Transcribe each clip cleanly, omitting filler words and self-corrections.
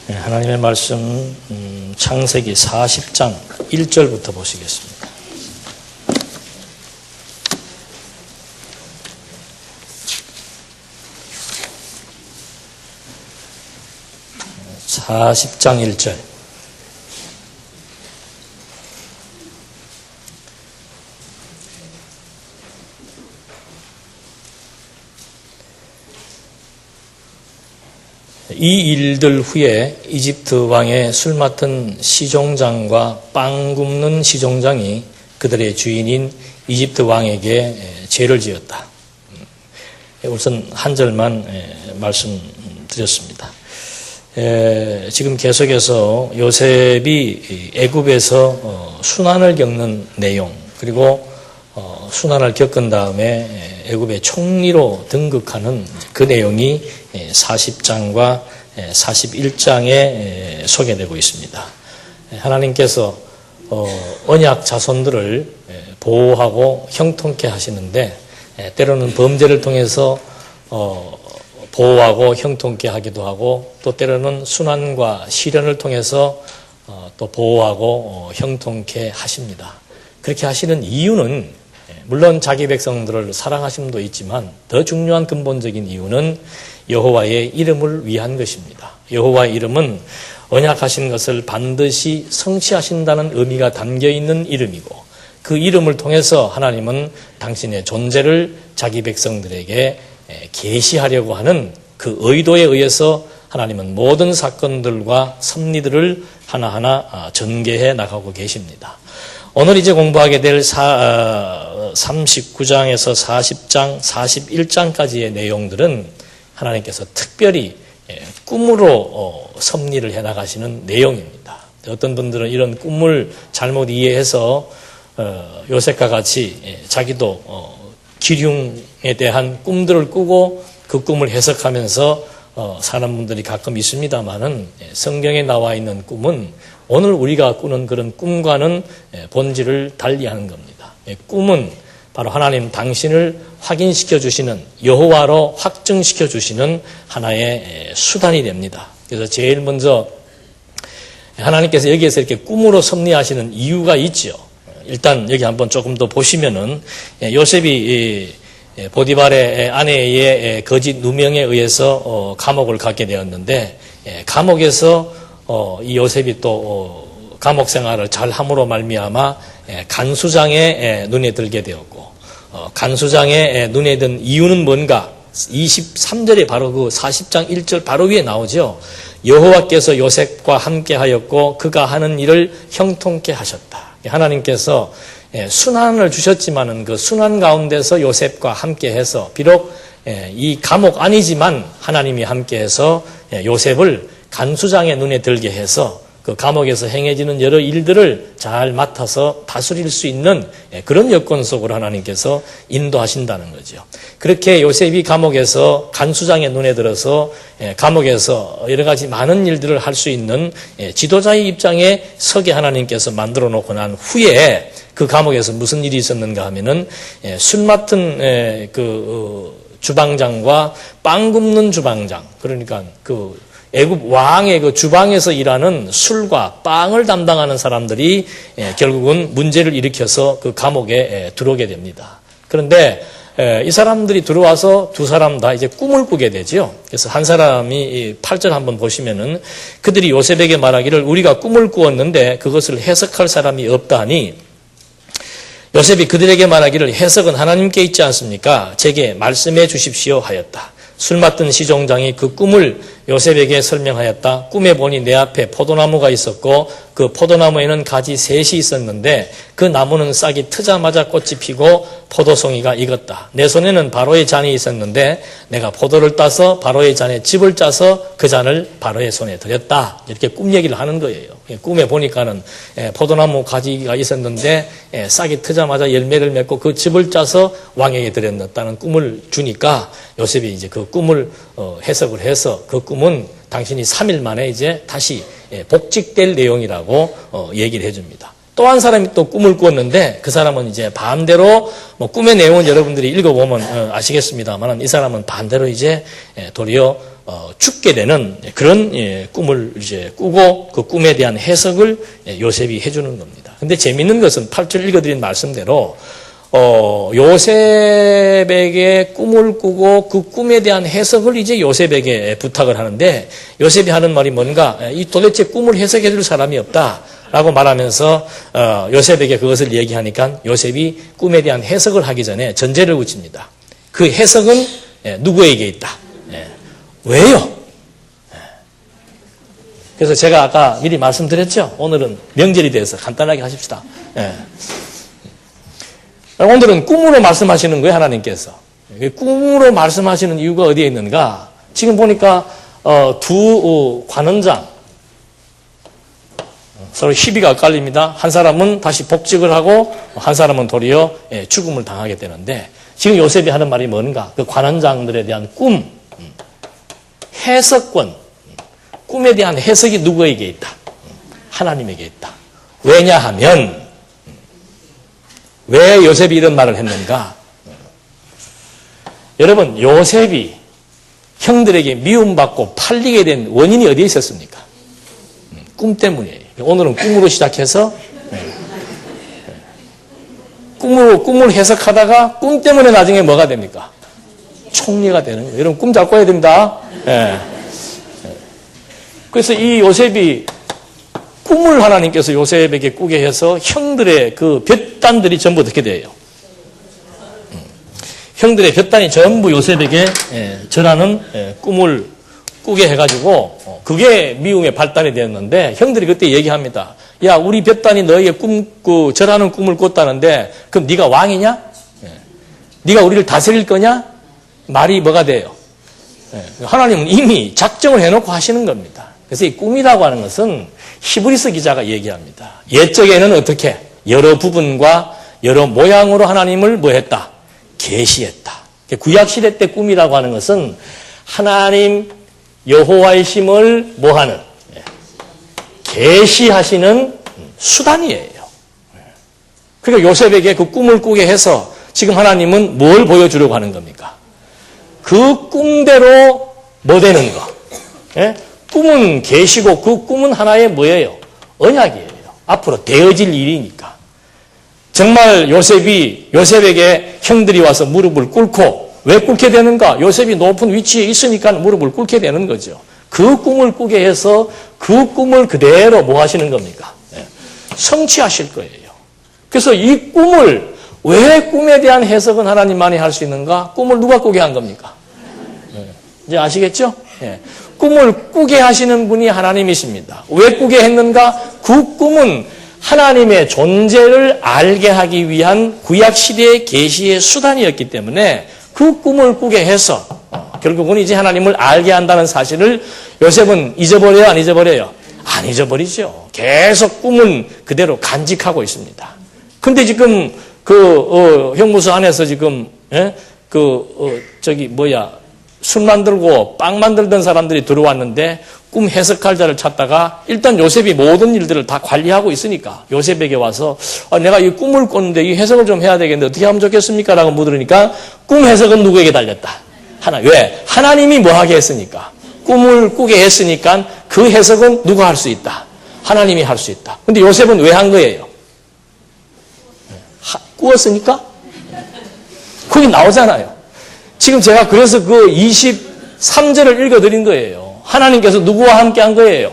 하나님의 말씀 창세기 40장 1절부터 보시겠습니다. (40장 1절) 이 일들 후에 이집트 왕의 술 맡은 시종장과 빵 굽는 시종장이 그들의 주인인 이집트 왕에게 죄를 지었다. 우선 한 절만 말씀드렸습니다. 지금 계속해서 요셉이 애굽에서 순환을 겪는 내용, 그리고 순환을 겪은 다음에 애굽의 총리로 등극하는 그 내용이 40장과 41장에 소개되고 있습니다. 하나님께서 언약 자손들을 보호하고 형통케 하시는데, 때로는 범죄를 통해서 보호하고 형통케 하기도 하고, 또 때로는 순환과 시련을 통해서 또 보호하고 형통케 하십니다. 그렇게 하시는 이유는 물론 자기 백성들을 사랑하심도 있지만 더 중요한 근본적인 이유는 여호와의 이름을 위한 것입니다. 여호와의 이름은 언약하신 것을 반드시 성취하신다는 의미가 담겨있는 이름이고, 그 이름을 통해서 하나님은 당신의 존재를 자기 백성들에게 계시하려고 하는 그 의도에 의해서 하나님은 모든 사건들과 섭리들을 하나하나 전개해 나가고 계십니다. 오늘 이제 공부하게 될 39장에서 40장, 41장까지의 내용들은 하나님께서 특별히 꿈으로 섭리를 해나가시는 내용입니다. 어떤 분들은 이런 꿈을 잘못 이해해서 요셉과 같이 자기도 기륭에 대한 꿈들을 꾸고 그 꿈을 해석하면서 사는 분들이 가끔 있습니다만은, 성경에 나와 있는 꿈은 오늘 우리가 꾸는 그런 꿈과는 본질을 달리하는 겁니다. 꿈은 바로 하나님 당신을 확인시켜 주시는, 여호와로 확증시켜 주시는 하나의 수단이 됩니다. 그래서 제일 먼저 하나님께서 여기에서 이렇게 꿈으로 섭리하시는 이유가 있죠. 일단 여기 한번 조금 더 보시면은, 요셉이 보디발의 아내의 거짓 누명에 의해서 감옥을 가게 되었는데, 감옥에서 이 요셉이 또 감옥 생활을 잘 함으로 말미암아 간수장의 눈에 들게 되었고, 간수장의 눈에 든 이유는 뭔가? 23절에 바로 그 40장 1절 바로 위에 나오죠. 여호와께서 요셉과 함께 하였고 그가 하는 일을 형통케 하셨다. 하나님께서 순환을 주셨지만은 그 순환 가운데서 요셉과 함께 해서, 비록 이 감옥 아니지만 하나님이 함께 해서 요셉을 간수장의 눈에 들게 해서 그 감옥에서 행해지는 여러 일들을 잘 맡아서 다스릴 수 있는 그런 여건 속으로 하나님께서 인도하신다는 거죠. 그렇게 요셉이 감옥에서 간수장의 눈에 들어서 감옥에서 여러 가지 많은 일들을 할 수 있는 지도자의 입장에 서게 하나님께서 만들어 놓고 난 후에 그 감옥에서 무슨 일이 있었는가 하면은 술 맡은 그 주방장과 빵 굽는 주방장, 그러니까 그 애굽 왕의 그 주방에서 일하는 술과 빵을 담당하는 사람들이 결국은 문제를 일으켜서 그 감옥에 들어오게 됩니다. 그런데 이 사람들이 들어와서 두 사람 다 이제 꿈을 꾸게 되죠. 그래서 한 사람이 8절 한번 보시면은, 그들이 요셉에게 말하기를 우리가 꿈을 꾸었는데 그것을 해석할 사람이 없다 하니, 요셉이 그들에게 말하기를 해석은 하나님께 있지 않습니까? 제게 말씀해 주십시오 하였다. 술 맡은 시종장이 그 꿈을 요셉에게 설명하였다. 꿈에 보니 내 앞에 포도나무가 있었고 그 포도나무에는 가지 셋이 있었는데 그 나무는 싹이 트자마자 꽃이 피고 포도송이가 익었다. 내 손에는 바로의 잔이 있었는데 내가 포도를 따서 바로의 잔에 즙을 짜서 그 잔을 바로의 손에 드렸다. 이렇게 꿈 얘기를 하는 거예요. 꿈에 보니까는 포도나무 가지가 있었는데 싹이 트자마자 열매를 맺고 그 즙을 짜서 왕에게 드렸다는 꿈을 주니까 요셉이 이제 그 꿈을 해석을 해서 그 꿈은 당신이 3일 만에 이제 다시 복직될 내용이라고 얘기를 해줍니다. 또 한 사람이 또 꿈을 꾸었는데 그 사람은 이제 반대로, 꿈의 내용은 여러분들이 읽어보면 아시겠습니다만 이 사람은 반대로 이제 도리어 죽게 되는 그런 꿈을 이제 꾸고 그 꿈에 대한 해석을 요셉이 해주는 겁니다. 근데 재미있는 것은 8절 읽어드린 말씀대로 요셉에게 꿈을 꾸고 그 꿈에 대한 해석을 이제 요셉에게 부탁을 하는데 요셉이 하는 말이 뭔가 이 도대체 꿈을 해석해 줄 사람이 없다라고 말하면서 요셉에게 그것을 얘기하니까 요셉이 꿈에 대한 해석을 하기 전에 전제를 붙입니다. 그 해석은 누구에게 있다? 왜요? 그래서 제가 아까 미리 말씀드렸죠. 오늘은 명절이 돼서 간단하게 하십시다. 오늘은 꿈으로 말씀하시는 거예요, 하나님께서. 꿈으로 말씀하시는 이유가 어디에 있는가? 지금 보니까 두 관원장 서로 시비가 엇갈립니다. 한 사람은 다시 복직을 하고 한 사람은 도리어 죽음을 당하게 되는데 지금 요셉이 하는 말이 뭔가? 그 관원장들에 대한 꿈, 해석권, 꿈에 대한 해석이 누구에게 있다? 하나님에게 있다. 왜냐하면 왜 요셉이 이런 말을 했는가? 여러분, 요셉이 형들에게 미움받고 팔리게 된 원인이 어디에 있었습니까? 꿈 때문이에요. 오늘은 꿈으로 시작해서 꿈을 해석하다가 꿈 때문에 나중에 뭐가 됩니까? 총리가 되는 거예요. 여러분, 꿈 잘 꿔야 됩니다. 그래서 이 요셉이 꿈을 하나님께서 요셉에게 꾸게 해서 형들의 그 볕단들이 전부 어떻게 돼요? 형들의 볕단이 전부 요셉에게 전하는 꿈을 꾸게 해가지고 그게 미움의 발단이 되었는데 형들이 그때 얘기합니다. 야, 우리 볕단이 너에게 전하는 꿈을 꿨다는데 그럼 네가 왕이냐? 네가 우리를 다스릴 거냐? 말이 뭐가 돼요? 하나님은 이미 작정을 해놓고 하시는 겁니다. 그래서 이 꿈이라고 하는 것은 히브리서 기자가 얘기합니다. 옛적에는 어떻게? 여러 부분과 여러 모양으로 하나님을 뭐 했다? 계시했다. 구약시대 때 꿈이라고 하는 것은 하나님 여호와의 심을 뭐하는? 계시하시는 수단이에요. 그러니까 요셉에게 그 꿈을 꾸게 해서 지금 하나님은 뭘 보여주려고 하는 겁니까? 그 꿈대로 뭐 되는 거? 꿈은 계시고 그 꿈은 하나의 뭐예요? 언약이에요. 앞으로 되어질 일이니까. 정말 요셉에게 형들이 와서 무릎을 꿇고 왜 꿇게 되는가? 요셉이 높은 위치에 있으니까 무릎을 꿇게 되는 거죠. 그 꿈을 꾸게 해서 그 꿈을 그대로 뭐 하시는 겁니까? 성취하실 거예요. 그래서 이 꿈을 왜 꿈에 대한 해석은 하나님만이 할 수 있는가? 꿈을 누가 꾸게 한 겁니까? 이제 아시겠죠? 꿈을 꾸게 하시는 분이 하나님이십니다. 왜 꾸게 했는가? 그 꿈은 하나님의 존재를 알게 하기 위한 구약시대의 계시의 수단이었기 때문에 그 꿈을 꾸게 해서 결국은 이제 하나님을 알게 한다는 사실을 요셉은 잊어버려요? 안 잊어버려요? 안 잊어버리죠. 계속 꿈은 그대로 간직하고 있습니다. 근데 지금 형무소 안에서 지금 술 만들고 빵 만들던 사람들이 들어왔는데 꿈 해석할 자를 찾다가 일단 요셉이 모든 일들을 다 관리하고 있으니까 요셉에게 와서 내가 이 꿈을 꿨는데 이 해석을 좀 해야 되겠는데 어떻게 하면 좋겠습니까? 라고 물으니까 꿈 해석은 누구에게 달렸다? 왜? 하나님이 뭐 하게 했으니까. 꿈을 꾸게 했으니까 그 해석은 누가 할 수 있다? 하나님이 할 수 있다. 근데 요셉은 왜 한 거예요? 꾸었으니까? 거기 나오잖아요. 지금 제가 그래서 그 23절을 읽어드린 거예요. 하나님께서 누구와 함께 한 거예요?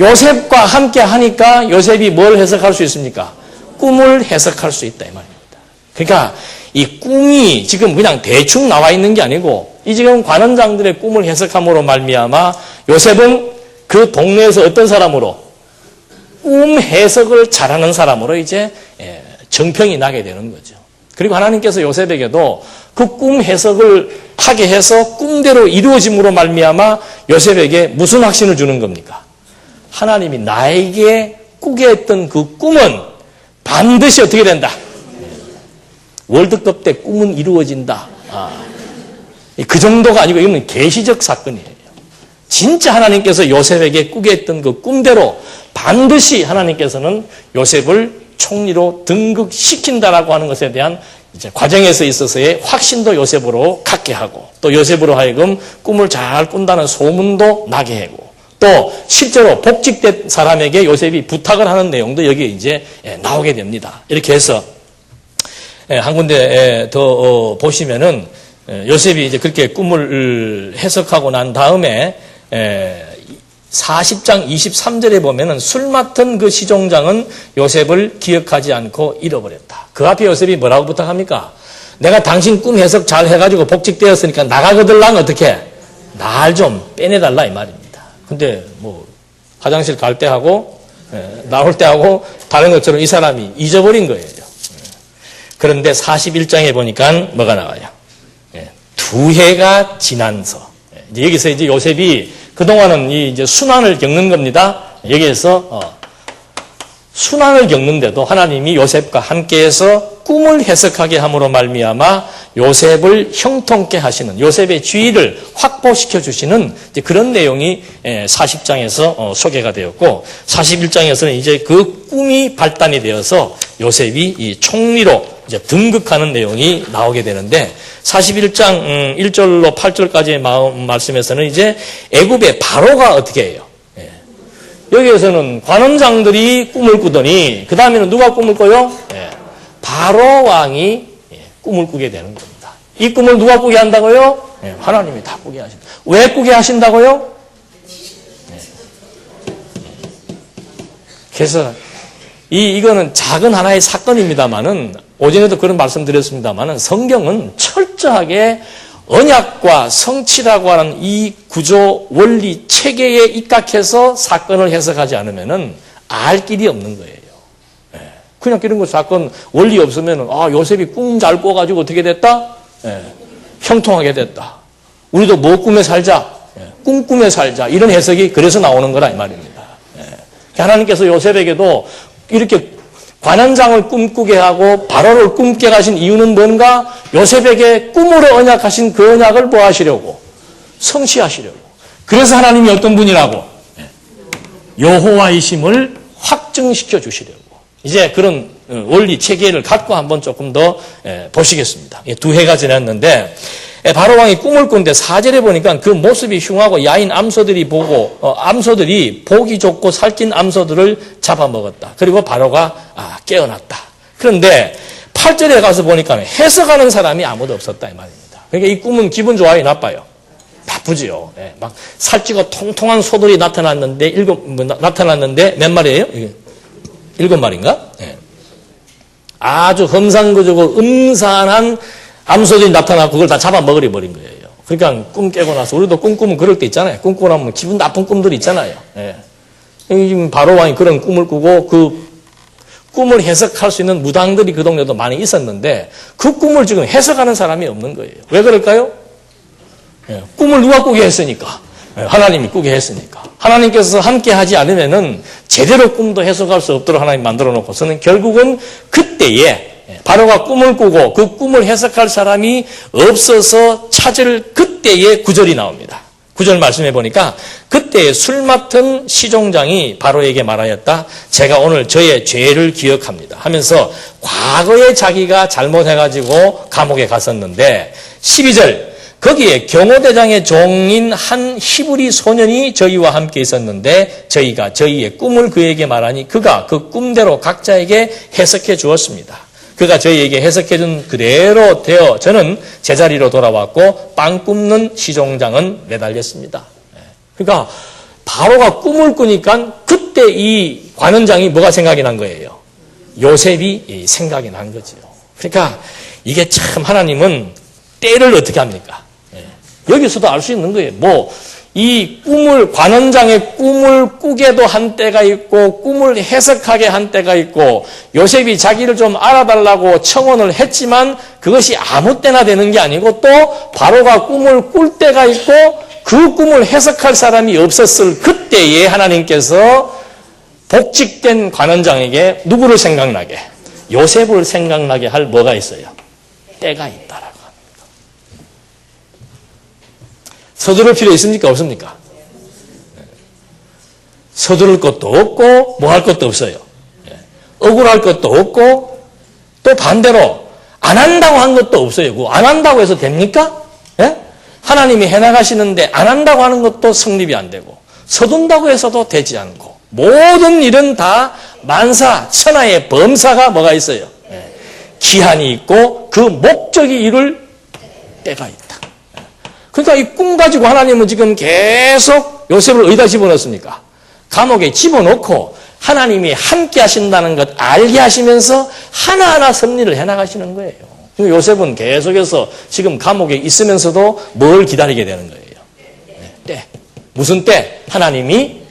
요셉과 함께 하니까 요셉이 뭘 해석할 수 있습니까? 꿈을 해석할 수 있다 이 말입니다. 그러니까 이 꿈이 지금 그냥 대충 나와 있는 게 아니고 이 지금 관원장들의 꿈을 해석함으로 말미암아 요셉은 그 동네에서 어떤 사람으로? 꿈 해석을 잘하는 사람으로 이제 정평이 나게 되는 거죠. 그리고 하나님께서 요셉에게도 그 꿈 해석을 하게 해서 꿈대로 이루어짐으로 말미암아 요셉에게 무슨 확신을 주는 겁니까? 하나님이 나에게 꾸게 했던 그 꿈은 반드시 어떻게 된다? 월드컵 때 꿈은 이루어진다. 그 정도가 아니고 이거는 계시적 사건이에요. 진짜 하나님께서 요셉에게 꾸게 했던 그 꿈대로 반드시 하나님께서는 요셉을 총리로 등극시킨다라고 하는 것에 대한 이제 과정에서 있어서의 확신도 요셉으로 갖게 하고, 또 요셉으로 하여금 꿈을 잘 꾼다는 소문도 나게 하고, 또 실제로 복직된 사람에게 요셉이 부탁을 하는 내용도 여기에 이제 나오게 됩니다. 이렇게 해서 한 군데 더 보시면은 요셉이 이제 그렇게 꿈을 해석하고 난 다음에 40장 23절에 보면은 술 맡은 그 시종장은 요셉을 기억하지 않고 잃어버렸다. 그 앞에 요셉이 뭐라고 부탁합니까? 내가 당신 꿈 해석 잘 해가지고 복직되었으니까 나가거들랑 어떻게? 날 좀 빼내달라 이 말입니다. 근데 뭐 화장실 갈 때 하고 나올 때 하고 다른 것처럼 이 사람이 잊어버린 거예요. 그런데 41장에 보니까 뭐가 나와요? 두 해가 지나서 여기서 이제 요셉이 그동안은 이제 순환을 겪는 겁니다. 여기에서 순환을 겪는데도 하나님이 요셉과 함께해서 꿈을 해석하게 함으로 말미암아 요셉을 형통케 하시는, 요셉의 지위를 확보시켜 주시는 그런 내용이 40장에서 소개가 되었고, 41장에서는 이제 그 꿈이 발단이 되어서 요셉이 이 총리로 이제 등극하는 내용이 나오게 되는데, 41장 1절로 8절까지의 말씀에서는 이제 애굽의 바로가 어떻게 해요? 여기에서는 관원장들이 꿈을 꾸더니 그 다음에는 누가 꿈을 꿔요? 바로 왕이 꿈을 꾸게 되는 겁니다. 이 꿈을 누가 꾸게 한다고요? 하나님이 다 꾸게 하신다. 왜 꾸게 하신다고요? 그래서 이거는 작은 하나의 사건입니다만은, 오전에도 그런 말씀 드렸습니다만은, 성경은 철저하게 언약과 성취라고 하는 이 구조, 원리, 체계에 입각해서 사건을 해석하지 않으면은 알 길이 없는 거예요. 그냥 이런 거 사건 원리 없으면은, 요셉이 꿈 잘 꿔가지고 어떻게 됐다? 형통하게 됐다. 우리도 뭐 꿈에 살자? 꿈 살자. 이런 해석이 그래서 나오는 거라 이 말입니다. 하나님께서 요셉에게도 이렇게 관원장을 꿈꾸게 하고 바로를 꿈게 하신 이유는 뭔가? 요셉에게 꿈으로 언약하신 그 언약을 뭐 하시려고? 성취하시려고. 그래서 하나님이 어떤 분이라고? 여호와이심을 확증시켜 주시려고. 이제 그런 원리 체계를 갖고 한번 조금 더 보시겠습니다. 두 해가 지났는데 바로왕이 꿈을 꾼데 4절에 보니까 그 모습이 흉하고 야인 암소들이 암소들이 보기 좋고 살찐 암소들을 잡아먹었다. 그리고 바로가 깨어났다. 그런데 8절에 가서 보니까 해석하는 사람이 아무도 없었다 이 말입니다. 그러니까 이 꿈은 기분 좋아요, 나빠요? 나쁘지요. 막 살찌고 통통한 소들이 나타났는데 몇 마리예요? 7마리인가? 아주 험상궂고 음산한 암소들이 나타나고 그걸 다 잡아먹으려 버린 거예요. 그러니까 꿈 깨고 나서, 우리도 꿈 꾸면 그럴 때 있잖아요. 꿈 꾸고 나면 기분 나쁜 꿈들이 있잖아요. 지금 바로왕이 그런 꿈을 꾸고 그 꿈을 해석할 수 있는 무당들이 그 동네도 많이 있었는데 그 꿈을 지금 해석하는 사람이 없는 거예요. 왜 그럴까요? 꿈을 누가 꾸게 했으니까. 하나님이 꾸게 했으니까. 하나님께서 함께 하지 않으면은 제대로 꿈도 해석할 수 없도록 하나님 만들어 놓고서는 결국은 그때에 바로가 꿈을 꾸고 그 꿈을 해석할 사람이 없어서 찾을 그때의 구절이 나옵니다. 구절 말씀해 보니까 그때 술 맡은 시종장이 바로에게 말하였다. 제가 오늘 저의 죄를 기억합니다. 하면서 과거에 자기가 잘못해가지고 감옥에 갔었는데 12절 거기에 경호대장의 종인 한 히브리 소년이 저희와 함께 있었는데 저희가 저희의 꿈을 그에게 말하니 그가 그 꿈대로 각자에게 해석해 주었습니다. 그가 저희에게 해석해 준 그대로 되어 저는 제자리로 돌아왔고 빵 굽는 시종장은 매달렸습니다. 그러니까 바로가 꿈을 꾸니까 그때 이 관원장이 뭐가 생각이 난 거예요? 요셉이 생각이 난 거죠. 그러니까 이게 참 하나님은 때를 어떻게 합니까? 여기서도 알 수 있는 거예요. 이 꿈을, 관원장의 꿈을 꾸게도 한 때가 있고, 꿈을 해석하게 한 때가 있고, 요셉이 자기를 좀 알아달라고 청원을 했지만, 그것이 아무 때나 되는 게 아니고, 또, 바로가 꿈을 꿀 때가 있고, 그 꿈을 해석할 사람이 없었을 그때에 하나님께서 복직된 관원장에게 누구를 생각나게? 요셉을 생각나게 할 뭐가 있어요? 때가 있다라고. 서두를 필요 있습니까? 없습니까? 서두를 것도 없고 뭐 할 것도 없어요. 억울할 것도 없고 또 반대로 안 한다고 한 것도 없어요. 안 한다고 해서 됩니까? 예? 하나님이 해나가시는데 안 한다고 하는 것도 성립이 안 되고 서둔다고 해서도 되지 않고 모든 일은 다 만사 천하의 범사가 뭐가 있어요? 예. 기한이 있고 그 목적이 이룰 때가 있다. 그러니까 이 꿈 가지고 하나님은 지금 계속 요셉을 어디다 집어넣습니까? 감옥에 집어넣고 하나님이 함께 하신다는 것 알게 하시면서 하나하나 섭리를 해나가시는 거예요. 요셉은 계속해서 지금 감옥에 있으면서도 뭘 기다리게 되는 거예요? 때. 무슨 때? 하나님이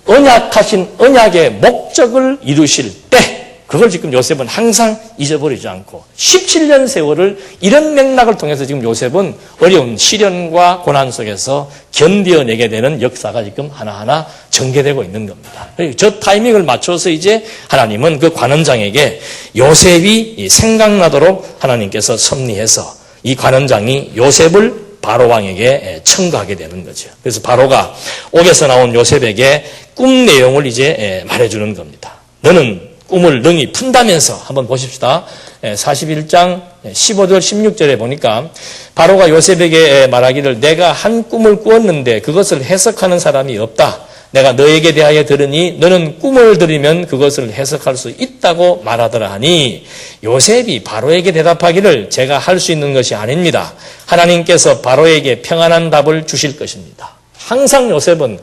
언약하신 언약의 목적을 이루실 때. 그걸 지금 요셉은 항상 잊어버리지 않고 17년 세월을 이런 맥락을 통해서 지금 요셉은 어려운 시련과 고난 속에서 견뎌내게 되는 역사가 지금 하나하나 전개되고 있는 겁니다. 저 타이밍을 맞춰서 이제 하나님은 그 관원장에게 요셉이 생각나도록 하나님께서 섭리해서 이 관원장이 요셉을 바로왕에게 청구하게 되는 거죠. 그래서 바로가 옥에서 나온 요셉에게 꿈 내용을 이제 말해주는 겁니다. 너는 꿈을 능히 푼다면서 한번 보십시다. 41장 15절 16절에 보니까 바로가 요셉에게 말하기를 내가 한 꿈을 꾸었는데 그것을 해석하는 사람이 없다. 내가 너에게 대하여 들으니 너는 꿈을 들으면 그것을 해석할 수 있다고 말하더라 하니 요셉이 바로에게 대답하기를 제가 할 수 있는 것이 아닙니다. 하나님께서 바로에게 평안한 답을 주실 것입니다. 항상 요셉은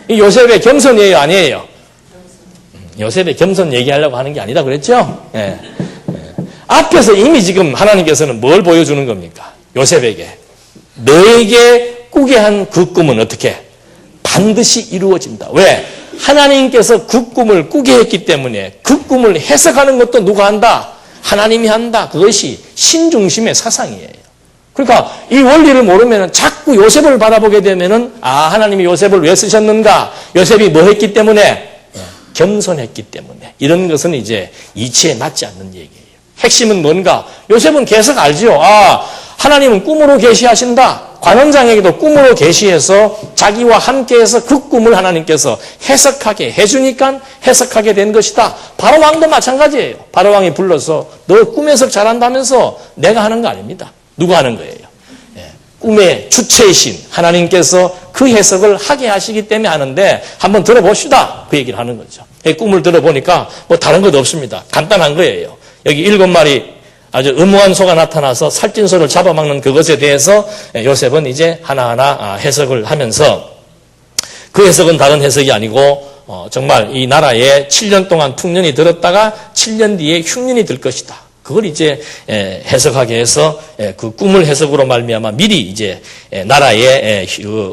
이 요셉의 겸손이에요, 아니에요? 요셉의 겸손 얘기하려고 하는 게 아니다 그랬죠? 예. 앞에서 이미 지금 하나님께서는 뭘 보여주는 겁니까? 요셉에게. 너에게 꾸게 한 그 꿈은 어떻게? 반드시 이루어진다. 왜? 하나님께서 그 꿈을 꾸게 했기 때문에 그 꿈을 해석하는 것도 누가 한다? 하나님이 한다. 그것이 신중심의 사상이에요. 그러니까 이 원리를 모르면 자꾸 요셉을 바라보게 되면은 하나님이 요셉을 왜 쓰셨는가? 요셉이 뭐 했기 때문에? 겸손했기 때문에. 이런 것은 이제 이치에 맞지 않는 얘기예요. 핵심은 뭔가? 요셉은 계속 알죠. 하나님은 꿈으로 계시하신다. 관원장에게도 꿈으로 계시해서 자기와 함께해서 그 꿈을 하나님께서 해석하게 해주니까 해석하게 된 것이다. 바로왕도 마찬가지예요. 바로왕이 불러서 너 꿈 해석 잘한다면서 내가 하는 거 아닙니다. 누가 하는 거예요? 꿈의 주체이신 하나님께서 그 해석을 하게 하시기 때문에 하는데 한번 들어봅시다. 그 얘기를 하는 거죠. 꿈을 들어보니까 뭐 다른 것도 없습니다. 간단한 거예요. 여기 7마리 아주 음모한 소가 나타나서 살찐소를 잡아먹는 그것에 대해서 요셉은 이제 하나하나 해석을 하면서 그 해석은 다른 해석이 아니고 정말 이 나라에 7년 동안 풍년이 들었다가 7년 뒤에 흉년이 들 것이다. 그걸 이제 해석하게 해서 그 꿈을 해석으로 말미암아 미리 이제 나라의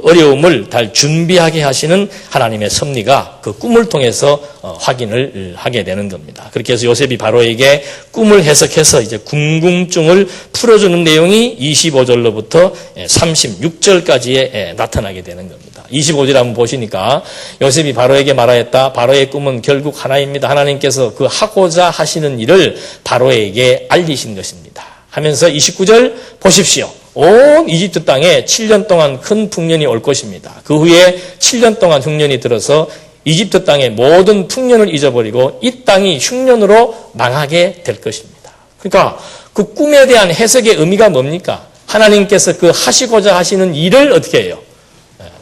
어려움을 잘 준비하게 하시는 하나님의 섭리가 그 꿈을 통해서 확인을 하게 되는 겁니다. 그렇게 해서 요셉이 바로에게 꿈을 해석해서 이제 궁금증을 풀어주는 내용이 25절로부터 36절까지에 나타나게 되는 겁니다. 25절 한번 보시니까 요셉이 바로에게 말하였다. 바로의 꿈은 결국 하나입니다. 하나님께서 그 하고자 하시는 일을 바로에게 알리신 것입니다. 하면서 29절 보십시오. 온 이집트 땅에 7년 동안 큰 풍년이 올 것입니다. 그 후에 7년 동안 흉년이 들어서 이집트 땅의 모든 풍년을 잊어버리고 이 땅이 흉년으로 망하게 될 것입니다. 그러니까 그 꿈에 대한 해석의 의미가 뭡니까? 하나님께서 그 하시고자 하시는 일을 어떻게 해요?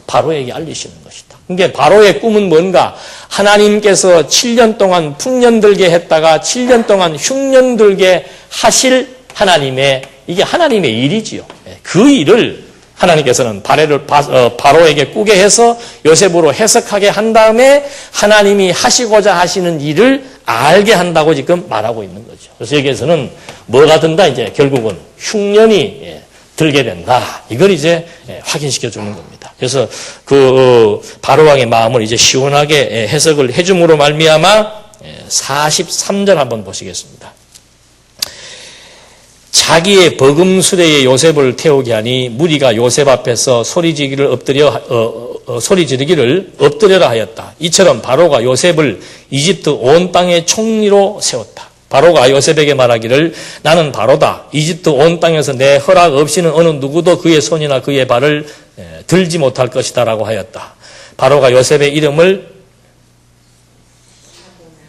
바로에게 알리시는 것이다. 그러니까 바로의 꿈은 뭔가? 하나님께서 7년 동안 풍년 들게 했다가 7년 동안 흉년 들게 하실 하나님의, 이게 하나님의 일이지요. 그 일을 하나님께서는 바로에게 꾸게 해서 요셉으로 해석하게 한 다음에 하나님이 하시고자 하시는 일을 알게 한다고 지금 말하고 있는 거죠. 그래서 여기에서는 뭐가 든다? 이제 결국은 흉년이 들게 된다. 이걸 이제 확인시켜 주는 겁니다. 그래서 그 바로왕의 마음을 이제 시원하게 해석을 해줌으로 말미암아 43절 한번 보시겠습니다. 자기의 버금수레에 요셉을 태우게 하니 무리가 요셉 앞에서 소리 지르기를 엎드려라 하였다. 이처럼 바로가 요셉을 이집트 온 땅의 총리로 세웠다. 바로가 요셉에게 말하기를 나는 바로다. 이집트 온 땅에서 내 허락 없이는 어느 누구도 그의 손이나 그의 발을 들지 못할 것이다 라고 하였다. 바로가 요셉의 이름을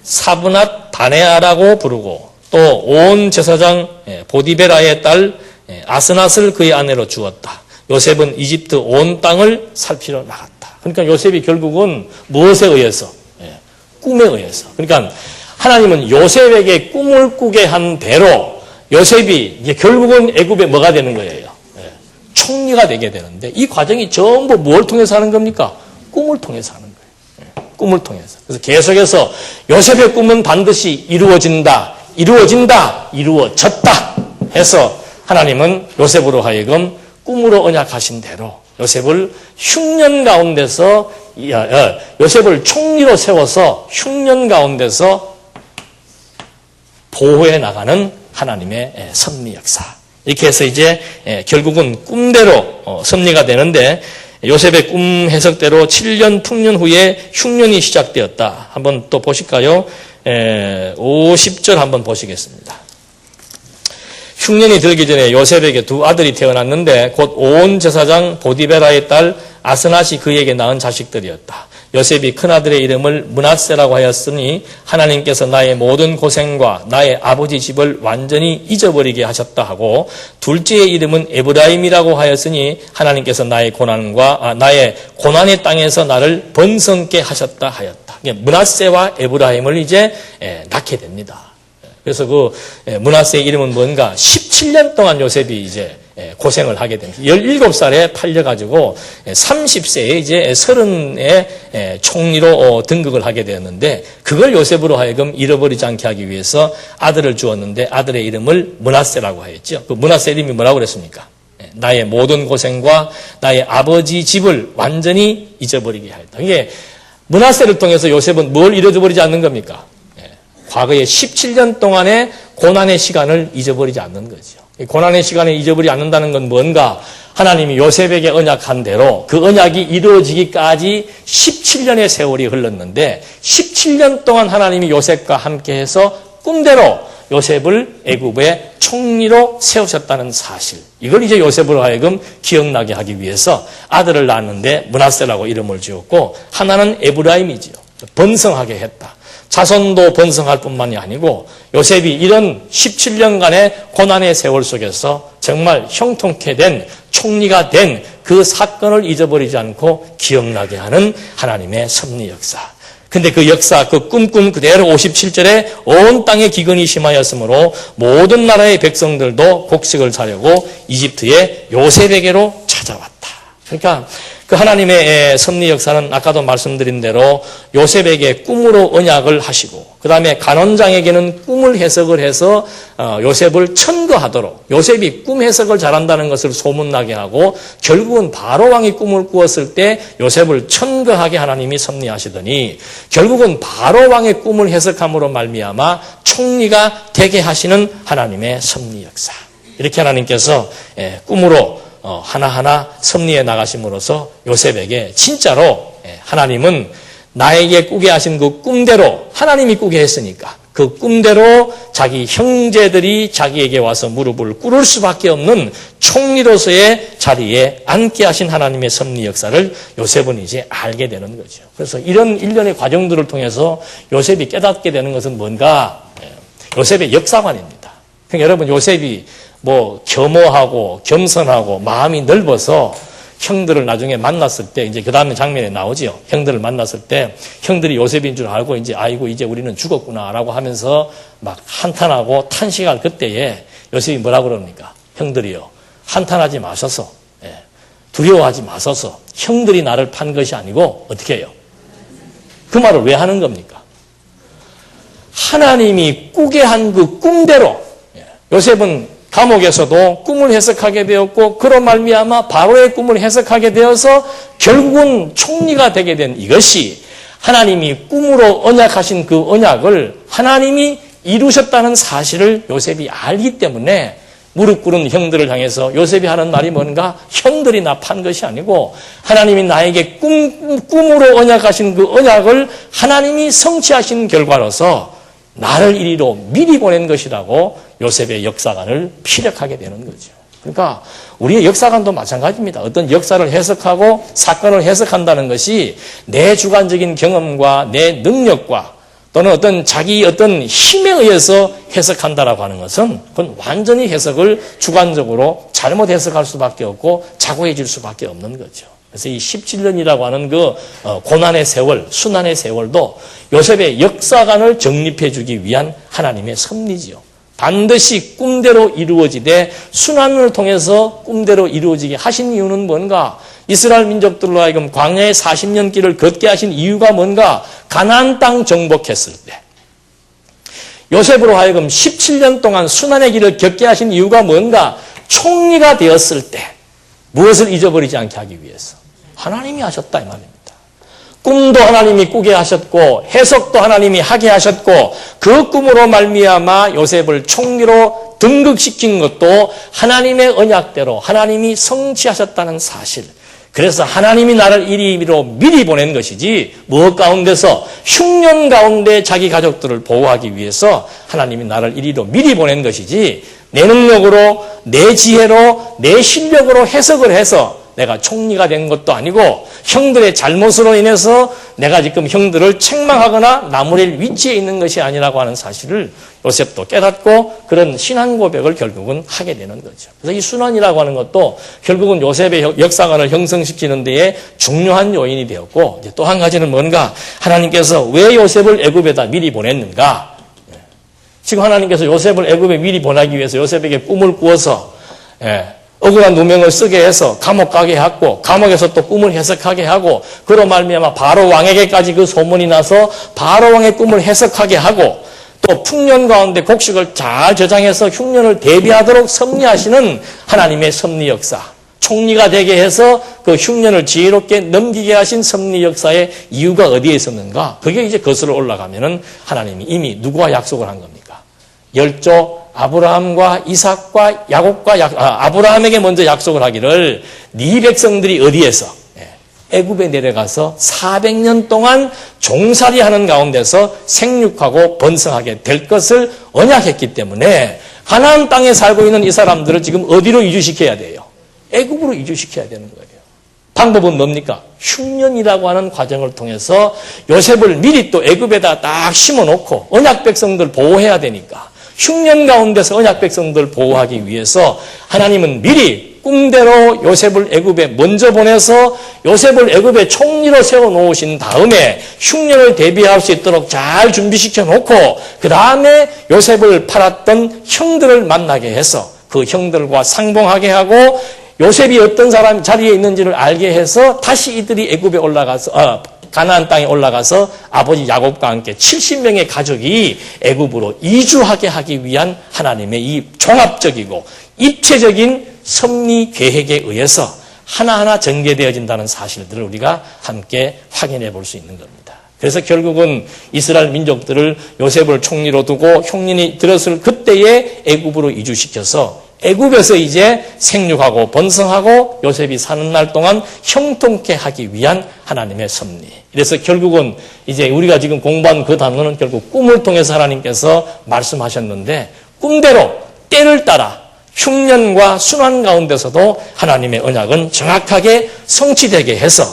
사브낫 다네아라고 부르고 또 온 제사장 보디베라의 딸 아스낫을 그의 아내로 주었다. 요셉은 이집트 온 땅을 살피러 나갔다. 그러니까 요셉이 결국은 무엇에 의해서? 꿈에 의해서. 그러니까 하나님은 요셉에게 꿈을 꾸게 한 대로 요셉이 이제 결국은 애굽에 뭐가 되는 거예요? 총리가 되게 되는데 이 과정이 전부 뭘 통해서 하는 겁니까? 꿈을 통해서 하는 거예요. 꿈을 통해서. 그래서 계속해서 요셉의 꿈은 반드시 이루어진다, 이루어졌다 해서 하나님은 요셉으로 하여금 꿈으로 언약하신 대로 요셉을 흉년 가운데서 요셉을 총리로 세워서 흉년 가운데서 보호해 나가는 하나님의 섭리 역사. 이렇게 해서 이제 결국은 꿈대로 섭리가 되는데 요셉의 꿈 해석대로 7년 풍년 후에 흉년이 시작되었다. 한번 또 보실까요? 50절 한번 보시겠습니다. 흉년이 들기 전에 요셉에게 두 아들이 태어났는데 곧 온 제사장 보디베라의 딸 아스낫이 그에게 낳은 자식들이었다. 요셉이 큰아들의 이름을 므낫세라고 하였으니 하나님께서 나의 모든 고생과 나의 아버지 집을 완전히 잊어버리게 하셨다 하고, 둘째의 이름은 에브라임이라고 하였으니 하나님께서 나의 고난의 땅에서 나를 번성케 하셨다 하였다. 므낫세와 에브라임을 이제 낳게 됩니다. 그래서 그 므낫세의 이름은 뭔가 17년 동안 요셉이 이제 고생을 하게 됩니다. 17살에 팔려가지고 30세에 이제 30의 총리로 등극을 하게 되었는데 그걸 요셉으로 하여금 잃어버리지 않게 하기 위해서 아들을 주었는데 아들의 이름을 므낫세라고 하였죠. 그 므낫세 이름이 뭐라고 그랬습니까? 나의 모든 고생과 나의 아버지 집을 완전히 잊어버리게 하였다. 이게 므낫세를 통해서 요셉은 뭘 잃어버리지 않는 겁니까? 과거의 17년 동안의 고난의 시간을 잊어버리지 않는 거죠. 고난의 시간을 잊어버리지 않는다는 건 뭔가 하나님이 요셉에게 언약한 대로 그 언약이 이루어지기까지 17년의 세월이 흘렀는데 17년 동안 하나님이 요셉과 함께해서 꿈대로 요셉을 애굽의 총리로 세우셨다는 사실, 이걸 이제 요셉으로 하여금 기억나게 하기 위해서 아들을 낳았는데 므낫세라고 이름을 지었고, 하나는 에브라임이지요. 번성하게 했다. 자손도 번성할 뿐만이 아니고 요셉이 이런 17년간의 고난의 세월 속에서 정말 형통케 된 총리가 된 그 사건을 잊어버리지 않고 기억나게 하는 하나님의 섭리 역사. 근데 그 역사, 그 꿈꾼 그대로 57절에 온 땅에 기근이 심하였으므로 모든 나라의 백성들도 곡식을 사려고 이집트의 요셉에게로 찾아왔다. 그러니까 그 하나님의 섭리 역사는 아까도 말씀드린 대로 요셉에게 꿈으로 언약을 하시고, 그 다음에 간원장에게는 꿈을 해석을 해서 요셉을 천거하도록, 요셉이 꿈 해석을 잘한다는 것을 소문나게 하고, 결국은 바로왕이 꿈을 꾸었을 때 요셉을 천거하게 하나님이 섭리하시더니 결국은 바로왕의 꿈을 해석함으로 말미암아 총리가 되게 하시는 하나님의 섭리 역사. 이렇게 하나님께서 꿈으로 하나하나 섭리해 나가심으로써 요셉에게 진짜로 하나님은 나에게 꾸게 하신 그 꿈대로, 하나님이 꾸게 했으니까 그 꿈대로 자기 형제들이 자기에게 와서 무릎을 꿇을 수밖에 없는 총리로서의 자리에 앉게 하신 하나님의 섭리 역사를 요셉은 이제 알게 되는 거죠. 그래서 이런 일련의 과정들을 통해서 요셉이 깨닫게 되는 것은 뭔가? 요셉의 역사관입니다. 그러니까 여러분, 요셉이 겸허하고 겸손하고 마음이 넓어서 형들을 나중에 만났을 때, 이제 그 다음에 장면에 나오지요. 형들을 만났을 때 형들이 요셉인 줄 알고 이제 아이고 이제 우리는 죽었구나라고 하면서 막 한탄하고 탄식할 그때에 요셉이 뭐라고 그럽니까? 형들이요, 한탄하지 마셔서, 두려워하지 마셔서 형들이 나를 판 것이 아니고 어떻게 해요? 그 말을 왜 하는 겁니까? 하나님이 꾸게 한 그 꿈대로 요셉은 감옥에서도 꿈을 해석하게 되었고, 그로 말미암아 바로의 꿈을 해석하게 되어서 결국은 총리가 되게 된 이것이 하나님이 꿈으로 언약하신 그 언약을 하나님이 이루셨다는 사실을 요셉이 알기 때문에 무릎 꿇은 형들을 향해서 요셉이 하는 말이 뭔가? 형들이 나 판 것이 아니고 하나님이 나에게 꿈으로 언약하신 그 언약을 하나님이 성취하신 결과로서 나를 이리로 미리 보낸 것이라고 요셉의 역사관을 피력하게 되는 거죠. 그러니까 우리의 역사관도 마찬가지입니다. 어떤 역사를 해석하고 사건을 해석한다는 것이 내 주관적인 경험과 내 능력과 또는 어떤 자기 어떤 힘에 의해서 해석한다라고 하는 것은 그건 완전히 해석을 주관적으로 잘못 해석할 수밖에 없고 자고해질 수밖에 없는 거죠. 그래서 이 17년이라고 하는 그 고난의 세월, 순환의 세월도 요셉의 역사관을 정립해주기 위한 하나님의 섭리지요. 반드시 꿈대로 이루어지되 순환을 통해서 꿈대로 이루어지게 하신 이유는 뭔가? 이스라엘 민족들로 하여금 광야의 40년 길을 걷게 하신 이유가 뭔가? 가나안 땅 정복했을 때 요셉으로 하여금 17년 동안 순환의 길을 걷게 하신 이유가 뭔가? 총리가 되었을 때 무엇을 잊어버리지 않게 하기 위해서 하나님이 하셨다 이 말입니다. 꿈도 하나님이 꾸게 하셨고 해석도 하나님이 하게 하셨고 그 꿈으로 말미암아 요셉을 총리로 등극시킨 것도 하나님의 언약대로 하나님이 성취하셨다는 사실. 그래서 하나님이 나를 이리로 미리 보낸 것이지 무엇 가운데서 흉년 가운데 자기 가족들을 보호하기 위해서 하나님이 나를 이리로 미리 보낸 것이지 내 능력으로 내 지혜로 내 실력으로 해석을 해서 내가 총리가 된 것도 아니고 형들의 잘못으로 인해서 내가 지금 형들을 책망하거나 나무랄 위치에 있는 것이 아니라고 하는 사실을 요셉도 깨닫고 그런 신앙 고백을 결국은 하게 되는 거죠. 그래서 이 순환이라고 하는 것도 결국은 요셉의 역사관을 형성시키는 데에 중요한 요인이 되었고 또 한 가지는 뭔가 하나님께서 왜 요셉을 애굽에다 미리 보냈는가? 지금 하나님께서 요셉을 애굽에 미리 보내기 위해서 요셉에게 꿈을 꾸어서 억울한 누명을 쓰게 해서 감옥 가게 하고 감옥에서 또 꿈을 해석하게 하고 그로 말미암아 바로 왕에게까지 그 소문이 나서 바로 왕의 꿈을 해석하게 하고 또 풍년 가운데 곡식을 잘 저장해서 흉년을 대비하도록 섭리하시는 하나님의 섭리 역사, 총리가 되게 해서 그 흉년을 지혜롭게 넘기게 하신 섭리 역사의 이유가 어디에 있었는가? 그게 이제 거슬러 올라가면은 하나님이 이미 누구와 약속을 한 겁니까? 열조 아브라함과 이삭과 야곱과 아브라함에게 먼저 약속을 하기를 네 백성들이 어디에서 애굽에 내려가서 400년 동안 종살이하는 가운데서 생육하고 번성하게 될 것을 언약했기 때문에 가나안 땅에 살고 있는 이 사람들을 지금 어디로 이주시켜야 돼요? 애굽으로 이주시켜야 되는 거예요. 방법은 뭡니까? 흉년이라고 하는 과정을 통해서 요셉을 미리 또 애굽에다 딱 심어놓고 언약 백성들 보호해야 되니까 흉년 가운데서 언약 백성들 보호하기 위해서 하나님은 미리 꿈대로 요셉을 애굽에 먼저 보내서 요셉을 애굽의 총리로 세워놓으신 다음에 흉년을 대비할 수 있도록 잘 준비시켜 놓고 그 다음에 요셉을 팔았던 형들을 만나게 해서 그 형들과 상봉하게 하고 요셉이 어떤 사람 자리에 있는지를 알게 해서 다시 이들이 애굽에 올라가서 가나안 땅에 올라가서 아버지 야곱과 함께 70명의 가족이 애굽으로 이주하게 하기 위한 하나님의 이 종합적이고 입체적인 섭리 계획에 의해서 하나하나 전개되어진다는 사실들을 우리가 함께 확인해 볼 수 있는 겁니다. 그래서 결국은 이스라엘 민족들을 요셉을 총리로 두고 흉년이 들었을 그때에 애굽으로 이주시켜서 애굽에서 이제 생육하고 번성하고 요셉이 사는 날 동안 형통케 하기 위한 하나님의 섭리. 그래서 결국은 이제 우리가 지금 공부한 그 단어는 결국 꿈을 통해서 하나님께서 말씀하셨는데 꿈대로 때를 따라 흉년과 순환 가운데서도 하나님의 언약은 정확하게 성취되게 해서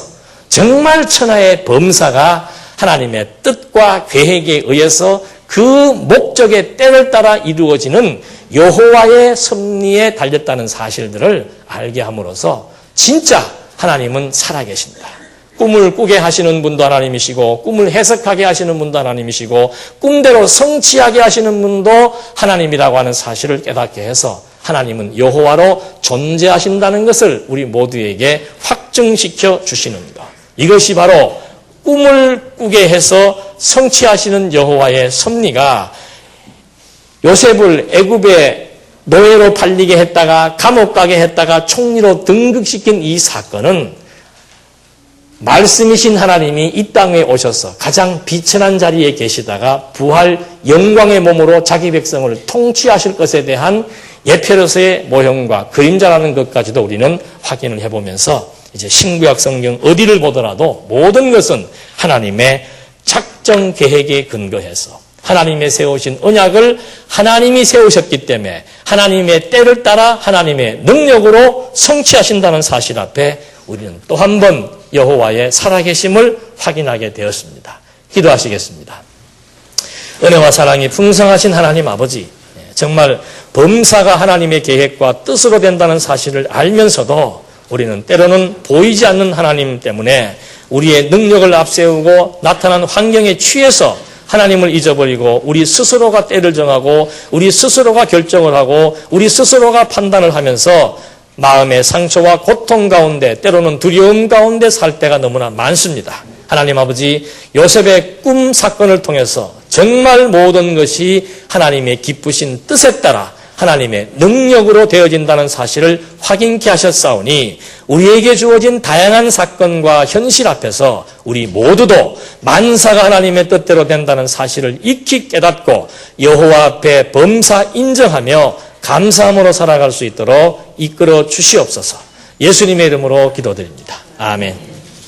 정말 천하의 범사가 하나님의 뜻과 계획에 의해서 그 목적의 때를 따라 이루어지는 여호와의 섭리에 달렸다는 사실들을 알게 함으로써 진짜 하나님은 살아계신다. 꿈을 꾸게 하시는 분도 하나님이시고 꿈을 해석하게 하시는 분도 하나님이시고 꿈대로 성취하게 하시는 분도 하나님이라고 하는 사실을 깨닫게 해서 하나님은 여호와로 존재하신다는 것을 우리 모두에게 확증시켜 주시는 것. 이것이 바로 꿈을 꾸게 해서 성취하시는 여호와의 섭리가 요셉을 애굽에 노예로 팔리게 했다가 감옥 가게 했다가 총리로 등극시킨 이 사건은 말씀이신 하나님이 이 땅에 오셔서 가장 비천한 자리에 계시다가 부활 영광의 몸으로 자기 백성을 통치하실 것에 대한 예표로서의 모형과 그림자라는 것까지도 우리는 확인을 해보면서 이제 신구약 성경 어디를 보더라도 모든 것은 하나님의 작정 계획에 근거해서 하나님의 세우신 언약을 하나님이 세우셨기 때문에 하나님의 때를 따라 하나님의 능력으로 성취하신다는 사실 앞에 우리는 또 한 번 여호와의 살아계심을 확인하게 되었습니다. 기도하시겠습니다. 은혜와 사랑이 풍성하신 하나님 아버지, 정말 범사가 하나님의 계획과 뜻으로 된다는 사실을 알면서도 우리는 때로는 보이지 않는 하나님 때문에 우리의 능력을 앞세우고 나타난 환경에 취해서 하나님을 잊어버리고 우리 스스로가 때를 정하고 우리 스스로가 결정을 하고 우리 스스로가 판단을 하면서 마음의 상처와 고통 가운데 때로는 두려움 가운데 살 때가 너무나 많습니다. 하나님 아버지, 요셉의 꿈 사건을 통해서 정말 모든 것이 하나님의 기쁘신 뜻에 따라 하나님의 능력으로 되어진다는 사실을 확인케 하셨사오니 우리에게 주어진 다양한 사건과 현실 앞에서 우리 모두도 만사가 하나님의 뜻대로 된다는 사실을 익히 깨닫고 여호와 앞에 범사 인정하며 감사함으로 살아갈 수 있도록 이끌어 주시옵소서. 예수님의 이름으로 기도드립니다. 아멘.